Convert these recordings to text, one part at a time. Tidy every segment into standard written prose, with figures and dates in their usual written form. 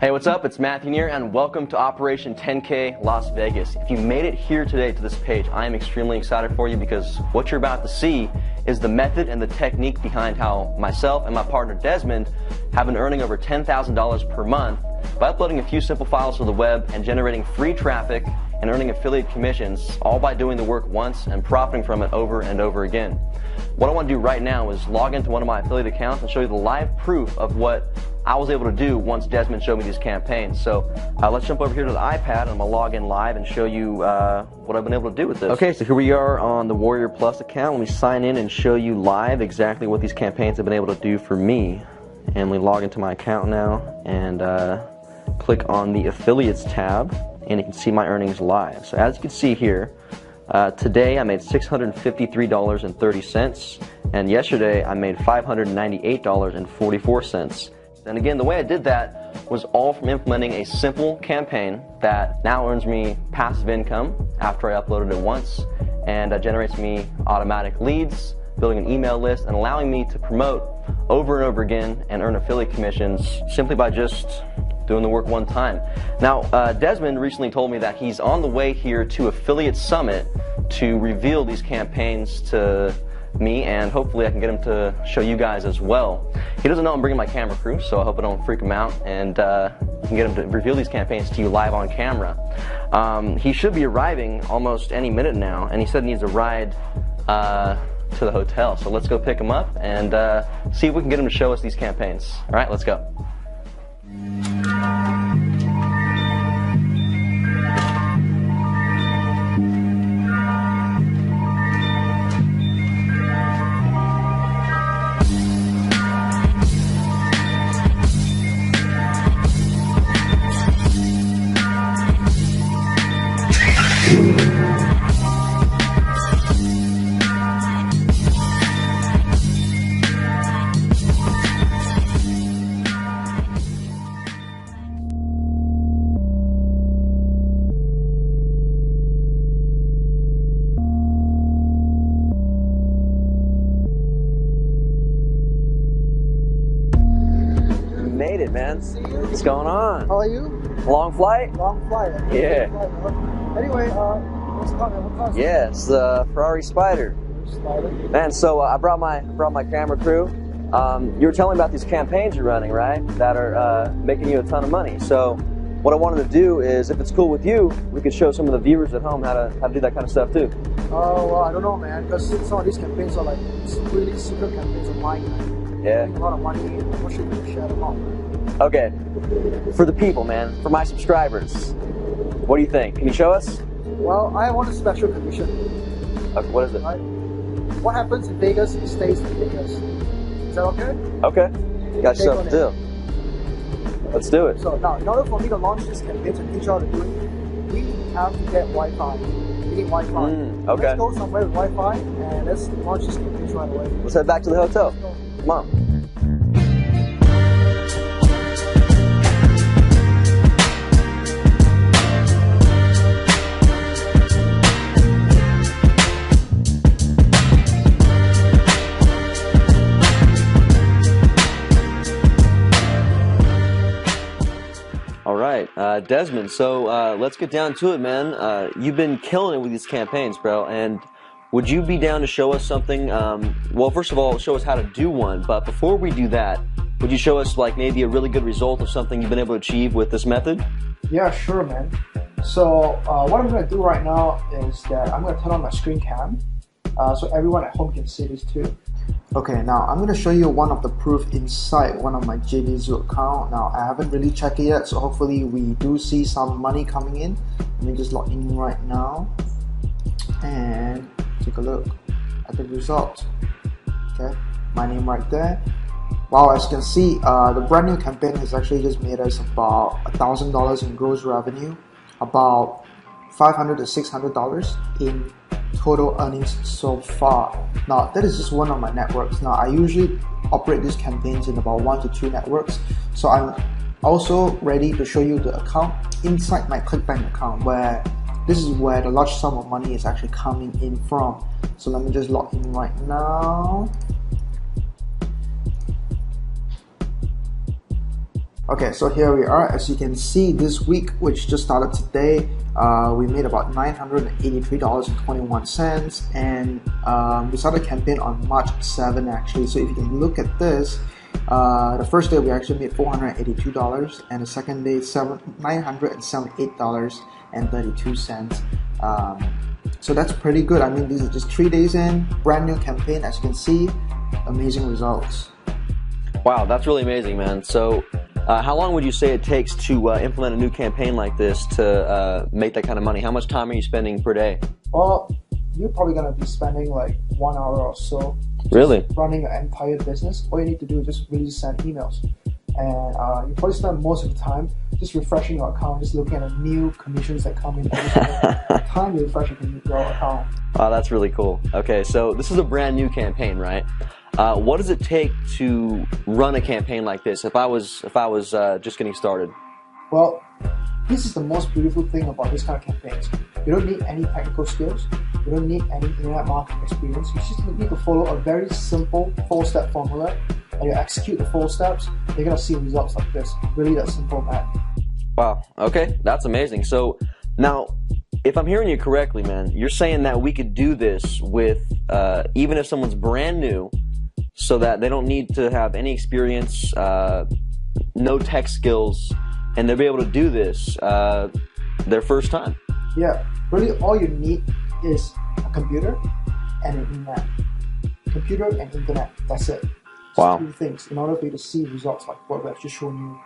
Hey, what's up? It's Matthew Neer, and welcome to Operation 10K Las Vegas. If you made it here today to this page, I am extremely excited for you because what you're about to see is the method and the technique behind how myself and my partner Desmond have been earning over $10,000 per month by uploading a few simple files to the web and generating free traffic and earning affiliate commissions, all by doing the work once and profiting from it over and over again. What I want to do right now is log into one of my affiliate accounts and show you the live proof of what I was able to do once Desmond showed me these campaigns. So let's jump over here to the iPad and I'm going to log in live and show you what I've been able to do with this. Okay, so here we are on the Warrior Plus account. Let me sign in and show you live exactly what these campaigns have been able to do for me. And we log into my account now and click on the Affiliates tab and you can see my earnings live. So as you can see here, today I made $653.30 and yesterday I made $598.44. And again, the way I did that was all from implementing a simple campaign that now earns me passive income after I uploaded it once and generates me automatic leads, building an email list, and allowing me to promote over and over again and earn affiliate commissions simply by just doing the work one time. Now, Desmond recently told me that he's on the way here to Affiliate Summit to reveal these campaigns to me, and hopefully I can get him to show you guys as well. He doesn't know I'm bringing my camera crew, so I hope I don't freak him out, and you can get him to reveal these campaigns to you live on camera. He should be arriving almost any minute now, and he said he needs a ride to the hotel, so let's go pick him up and see if we can get him to show us these campaigns. All right, let's go. Made it, man. What's going on? How are you? Long flight? Long flight. Yeah. Anyway, what's the car? What car is it? Yeah, it's the Ferrari Spider. Spider. Man, so I brought my camera crew. You were telling me about these campaigns you're running, right? That are making you a ton of money. So what I wanted to do is, if it's cool with you, we could show some of the viewers at home how to do that kind of stuff too. Oh, well, I don't know, man, because some of these campaigns are like really secret campaigns of mine. Yeah. A lot of money, and I'm not sure if you can share them all. Okay, for the people, man, for my subscribers, what do you think? Can you show us? Well, I want a special condition. Okay, what is it? Right? What happens in Vegas, it stays in Vegas. Is that okay? Okay, got yourself a deal. Let's do it. So now, in order for me to launch this campaign and teach you how to do it, we have to get Wi-Fi. We need Wi-Fi. Okay. Let's go somewhere with Wi-Fi and let's launch this campaign right away. Let's head back to the hotel. Come on. Desmond, so let's get down to it, man. You've been killing it with these campaigns, bro, and would you be down to show us something? Well, first of all, show us how to do one, but before we do that, would you show us like maybe a really good result of something you've been able to achieve with this method? Yeah, sure, man. So what I'm going to do right now is that I'm going to turn on my screen cam so everyone at home can see this too. Okay, now I'm going to show you one of the proof inside one of my JVZoo account. Now I haven't really checked it yet, so hopefully we do see some money coming in. Let me just log in right now and take a look at the result. Okay, my name right there. Wow, as you can see, the brand new campaign has actually just made us about $1,000 in gross revenue, about $500 to $600 in total earnings so far. Now that is just one of my networks. Now I usually operate these campaigns in about 1 to 2 networks, so I'm also ready to show you the account inside my ClickBank account, where this is where the large sum of money is actually coming in from. So let me just log in right now. Okay, so here we are. As you can see, this week, which just started today, we made about $983.21, and we started a campaign on March 7 actually. So if you can look at this, the first day we actually made $482, and the second day $978.32. So that's pretty good. I mean, these are just 3 days in, brand new campaign. As you can see, amazing results. Wow, that's really amazing, man. So how long would you say it takes to implement a new campaign like this to make that kind of money? How much time are you spending per day? Well, you're probably going to be spending like 1 hour or so. Really? Running an entire business. All you need to do is just really send emails. And you probably spend most of the time just refreshing your account, just looking at the new commissions that come in every single time you refresh your account. Wow, that's really cool. Okay, so this is a brand new campaign, right? What does it take to run a campaign like this? If I was just getting started. Well, this is the most beautiful thing about this kind of campaigns. You don't need any technical skills. You don't need any internet marketing experience. You just need to follow a very simple 4-step formula, and you execute the 4 steps. You're gonna see results like this. Really, that simple, man. Wow. Okay, that's amazing. So now, if I'm hearing you correctly, man, you're saying that we could do this with even if someone's brand new, so that they don't need to have any experience, no tech skills, and they'll be able to do this their first time. Yeah, really all you need is a computer and an internet. Computer and internet, that's it. Wow. 2 things in order for you to see results like what we've just shown you.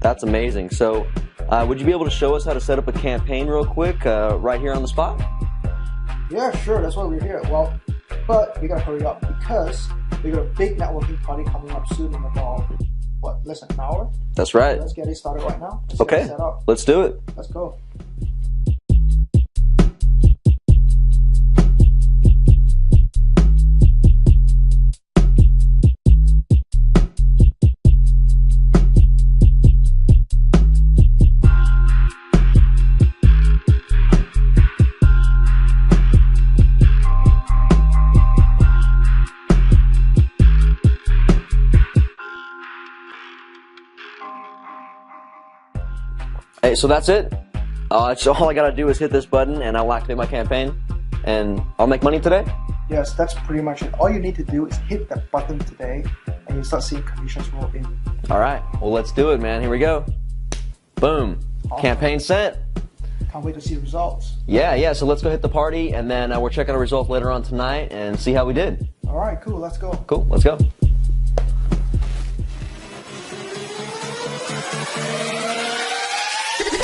That's amazing. So would you be able to show us how to set up a campaign real quick right here on the spot? Yeah, sure, that's why we're here. Well, but we gotta hurry up because we got a big networking party coming up soon in about, less than an hour? That's right. Let's get it started right now. Okay, let's do it. Let's go. Hey, so that's it. So all I gotta do is hit this button and I'll activate my campaign and I'll make money today? Yes, that's pretty much it. All you need to do is hit that button today and you start seeing commissions roll in. Alright, well let's do it, man. Here we go. Boom. Awesome. Campaign sent. Can't wait to see the results. Yeah, so let's go hit the party and then we'll check out our results later on tonight and see how we did. Alright, cool, let's go. Cool, let's go.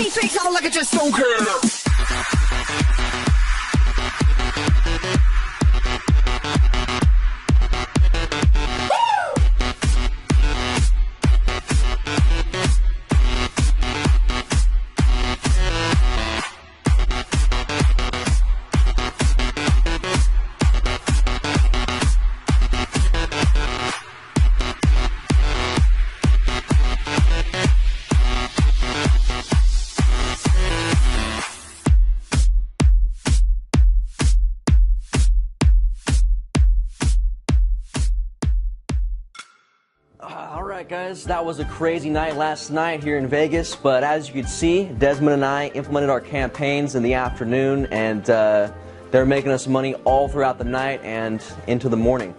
Say something like I just don't care. Alright guys, that was a crazy night last night here in Vegas, but as you can see, Desmond and I implemented our campaigns in the afternoon and they're making us money all throughout the night and into the morning.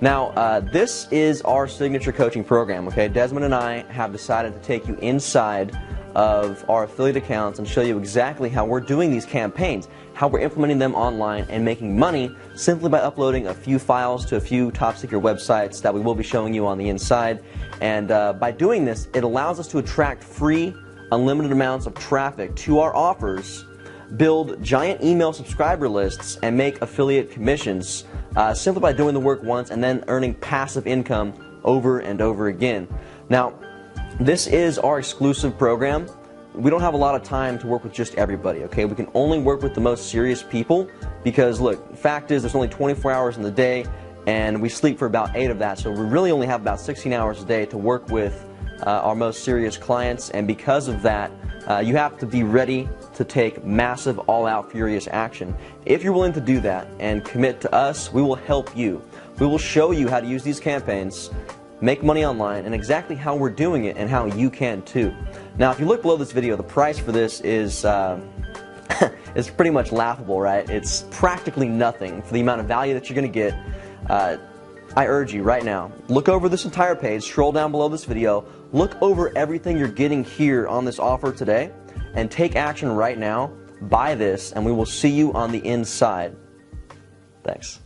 Now, this is our signature coaching program, okay? Desmond and I have decided to take you inside of our affiliate accounts and show you exactly how we're doing these campaigns, how we're implementing them online and making money simply by uploading a few files to a few top secret websites that we will be showing you on the inside. And by doing this, it allows us to attract free, unlimited amounts of traffic to our offers, build giant email subscriber lists, and make affiliate commissions simply by doing the work once and then earning passive income over and over again. Now, this is our exclusive program. We don't have a lot of time to work with just everybody, okay? We can only work with the most serious people because, look, the fact is there's only 24 hours in the day and we sleep for about 8 of that, so we really only have about 16 hours a day to work with our most serious clients, and because of that, you have to be ready to take massive, all-out, furious action. If you're willing to do that and commit to us, we will help you. We will show you how to use these campaigns make money online, and exactly how we're doing it and how you can too. Now, if you look below this video, the price for this is is pretty much laughable, right? It's practically nothing for the amount of value that you're going to get. I urge you right now, look over this entire page, scroll down below this video, look over everything you're getting here on this offer today, and take action right now. Buy this, and we will see you on the inside. Thanks.